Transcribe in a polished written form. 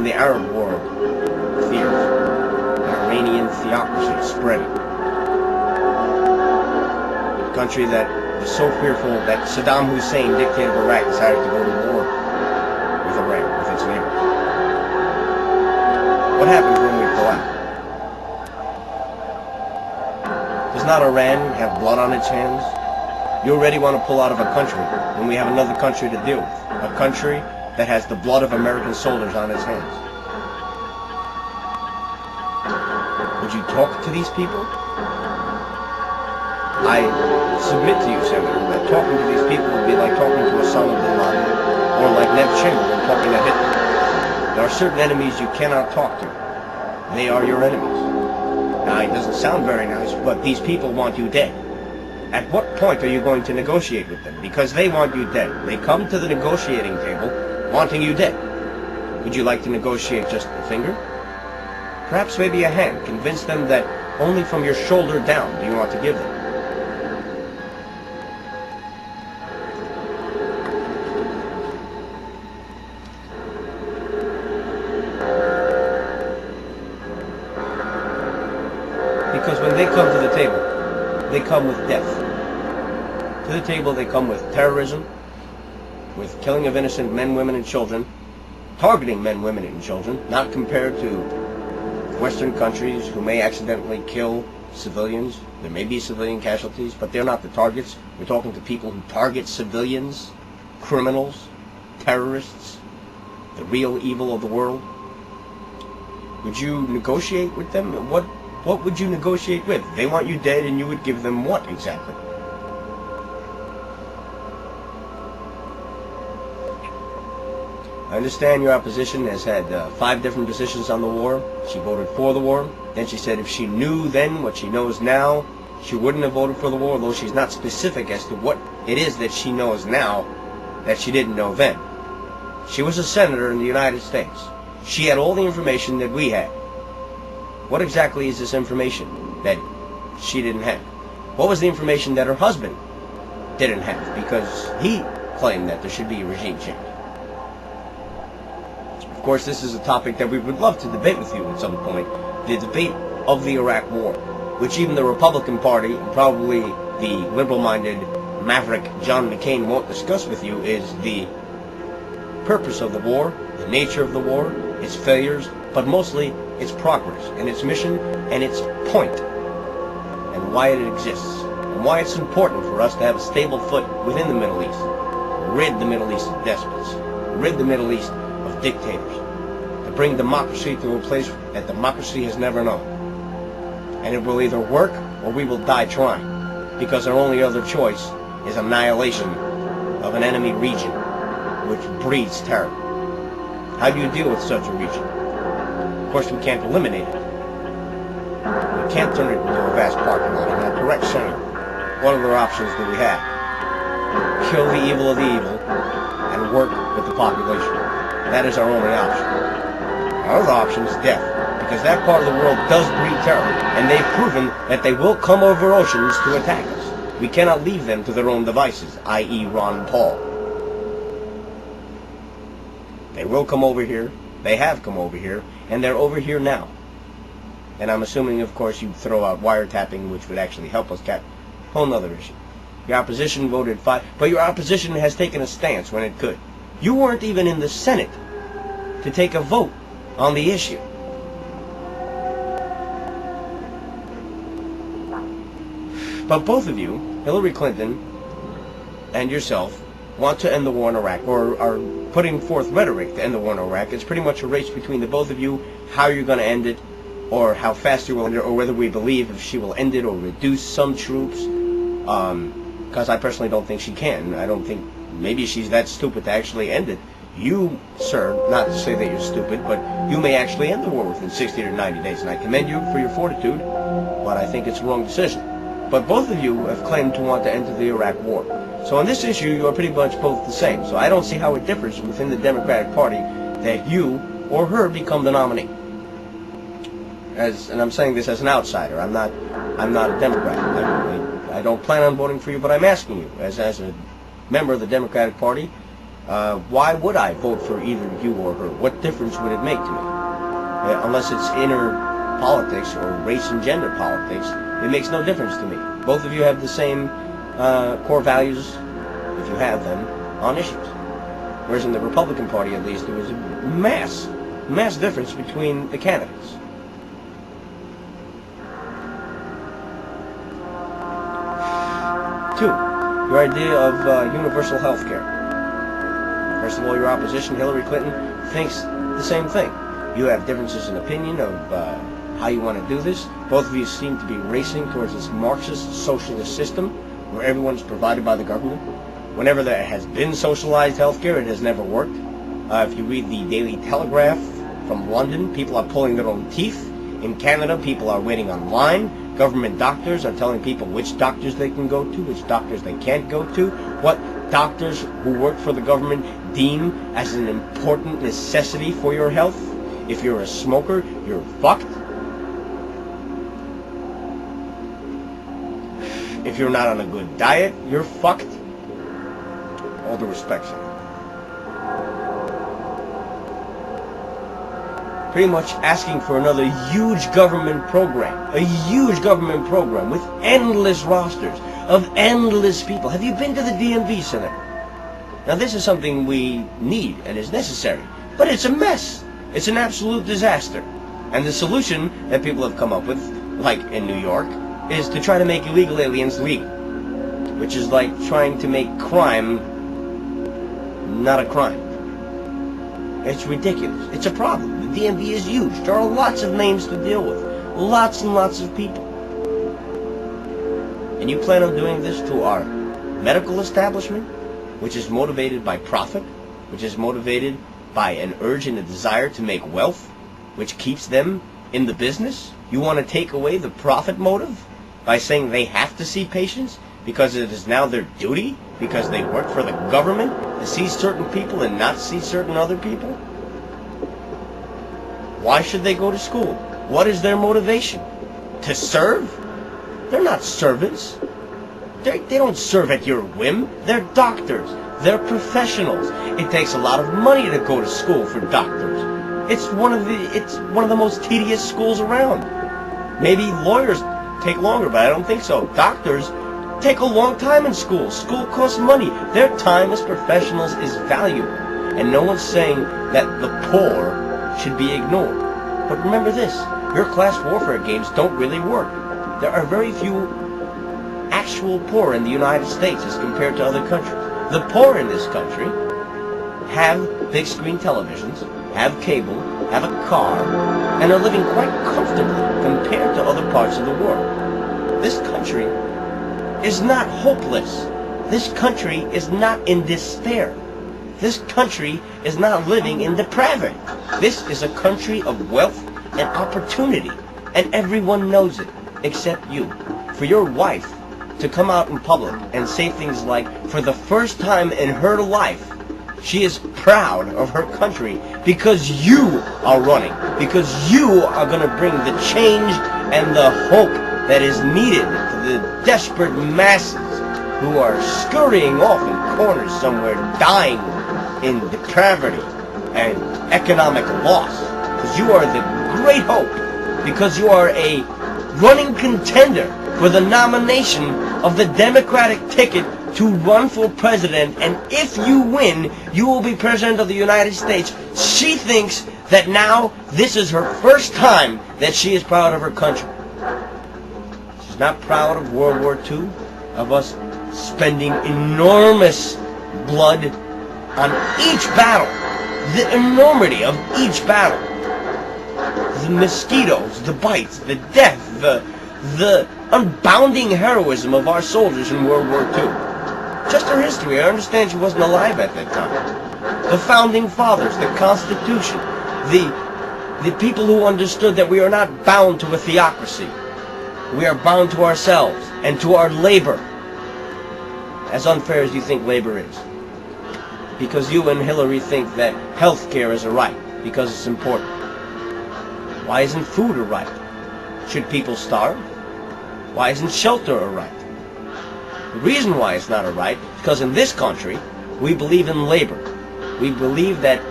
the Arab world fears an Iranian theocracy spreading. A country that was so fearful that Saddam Hussein, dictator of Iraq, decided to go to war with Iran, with its neighbors. What happens when we pull out? Does not Iran have blood on its hands? You already want to pull out of a country when we have another country to deal with. A country that has the blood of American soldiers on its hands. Would you talk to these people? I submit to you, Senator, that talking to these people would be like talking to Osama bin Laden or like Nev Chamberlain talking to Hitler. There are certain enemies you cannot talk to. They are your enemies. Now, it doesn't sound very nice, but these people want you dead. At what point are you going to negotiate with them? Because they want you dead. They come to the negotiating table wanting you dead. Would you like to negotiate just a finger? Perhaps maybe a hand. Convince them that only from your shoulder down do you want to give them. Because when they come to the table, they come with death. To the table they come with terrorism, with killing of innocent men, women, and children, targeting men, women, and children, not compared to Western countries who may accidentally kill civilians. There may be civilian casualties, but they're not the targets. We're talking to people who target civilians, criminals, terrorists, the real evil of the world. Would you negotiate with them? What would you negotiate with? They want you dead, and you would give them what exactly? I understand your opposition has had 5 different positions on the war. She voted for the war. Then she said if she knew then what she knows now, she wouldn't have voted for the war, though she's not specific as to what it is that she knows now that she didn't know then. She was a senator in the United States. She had all the information that we had. What exactly is this information that she didn't have? What was the information that her husband didn't have? Because he claimed that there should be a regime change. Of course, this is a topic that we would love to debate with you at some point. The debate of the Iraq War, which even the Republican Party, and probably the liberal-minded maverick John McCain won't discuss with you, is the purpose of the war, the nature of the war, its failures, but mostly its progress and its mission and its point, and why it exists, and why it's important for us to have a stable foot within the Middle East, rid the Middle East of despots, rid the Middle East of dictators, to bring democracy to a place that democracy has never known. And it will either work or we will die trying, because our only other choice is annihilation of an enemy region which breeds terror. How do you deal with such a region? Of course, we can't eliminate it. We can't turn it into a vast parking lot. And correct, Senator. What other options do we have? Kill the evil of the evil and work with the population. That is our only option. Our other option is death, because that part of the world does breed terror, and they've proven that they will come over oceans to attack us. We cannot leave them to their own devices, i.e. Ron Paul. They will come over here. They have come over here, and they're over here now. And I'm assuming, of course, you throw out wiretapping, which would actually help us cap. Whole nother issue. Your opposition voted 5, but your opposition has taken a stance when it could. You weren't even in the Senate to take a vote on the issue. But both of you, Hillary Clinton and yourself, want to end the war in Iraq, or are putting forth rhetoric to end the war in Iraq. It's pretty much a race between the both of you, how you're going to end it, or how fast you will end it, or whether we believe if she will end it or reduce some troops. Because I personally don't think she can. I don't think, maybe she's that stupid to actually end it. You, sir, not to say that you're stupid, but you may actually end the war within 60 or 90 days, and I commend you for your fortitude, but I think it's a wrong decision. But both of you have claimed to want to enter the Iraq war. So on this issue, you are pretty much both the same. So I don't see how it differs within the Democratic Party that you or her become the nominee. And I'm saying this as an outsider. I'm not a Democrat. I don't plan on voting for you, but I'm asking you, as a member of the Democratic Party, Why would I vote for either you or her? What difference would it make to me? Unless it's inner politics or race and gender politics, it makes no difference to me. Both of you have the same core values, if you have them, on issues. Whereas in the Republican Party, at least, there was a mass difference between the candidates. Two, your idea of universal health care. First of all, your opposition, Hillary Clinton, thinks the same thing. You have differences in opinion of how you want to do this. Both of you seem to be racing towards this Marxist socialist system where everyone's provided by the government. Whenever there has been socialized healthcare, it has never worked. If you read the Daily Telegraph from London, people are pulling their own teeth. In Canada, people are waiting online. Government doctors are telling people which doctors they can go to, which doctors they can't go to, what doctors who work for the government deem as an important necessity for your health. If you're a smoker, you're fucked. If you're not on a good diet, you're fucked. All due respect, sir. Pretty much asking for another huge government program. A huge government program with endless rosters of endless people. Have you been to the DMV Center? Now this is something we need and is necessary. But it's a mess. It's an absolute disaster. And the solution that people have come up with, like in New York, is to try to make illegal aliens legal. Which is like trying to make crime not a crime. It's ridiculous. It's a problem. The DMV is huge. There are lots of names to deal with. Lots and lots of people. And you plan on doing this to our medical establishment, which is motivated by profit, which is motivated by an urge and a desire to make wealth, which keeps them in the business? You want to take away the profit motive by saying they have to see patients because it is now their duty, because they work for the government, to see certain people and not see certain other people? Why should they go to school? What is their motivation? To serve? They're not servants. They don't serve at your whim. They're doctors. They're professionals. It takes a lot of money to go to school for doctors. It's one of the most tedious schools around. Maybe lawyers take longer, but I don't think so. Doctors take a long time in school. School costs money. Their time as professionals is valuable. And no one's saying that the poor should be ignored. But remember this, your class warfare games don't really work. There are very few actual poor in the United States as compared to other countries. The poor in this country have big screen televisions, have cable, have a car, and are living quite comfortably compared to other parts of the world. This country is not hopeless. This country is not in despair. This country is not living in depravity. This is a country of wealth and opportunity, and everyone knows it, except you. For your wife to come out in public and say things like, for the first time in her life, she is proud of her country because you are running, because you are going to bring the change and the hope that is needed to the desperate masses who are scurrying off in corners somewhere, dying in depravity and economic loss. Because you are the great hope, because you are a running contender for the nomination of the Democratic ticket to run for president, and if you win, you will be president of the United States. She thinks that now this is her first time that she is proud of her country. She's not proud of World War II, of us spending enormous blood on each battle, the enormity of each battle, the mosquitoes, the bites, the death, the unbounding heroism of our soldiers in World War II. Just her history. I understand she wasn't alive at that time. The founding fathers, the Constitution, the people who understood that we are not bound to a theocracy. We are bound to ourselves and to our labor. As unfair as you think labor is. Because you and Hillary think that health care is a right, because it's important. Why isn't food a right? Should people starve? Why isn't shelter a right? The reason why it's not a right is because in this country, we believe in labor. We believe that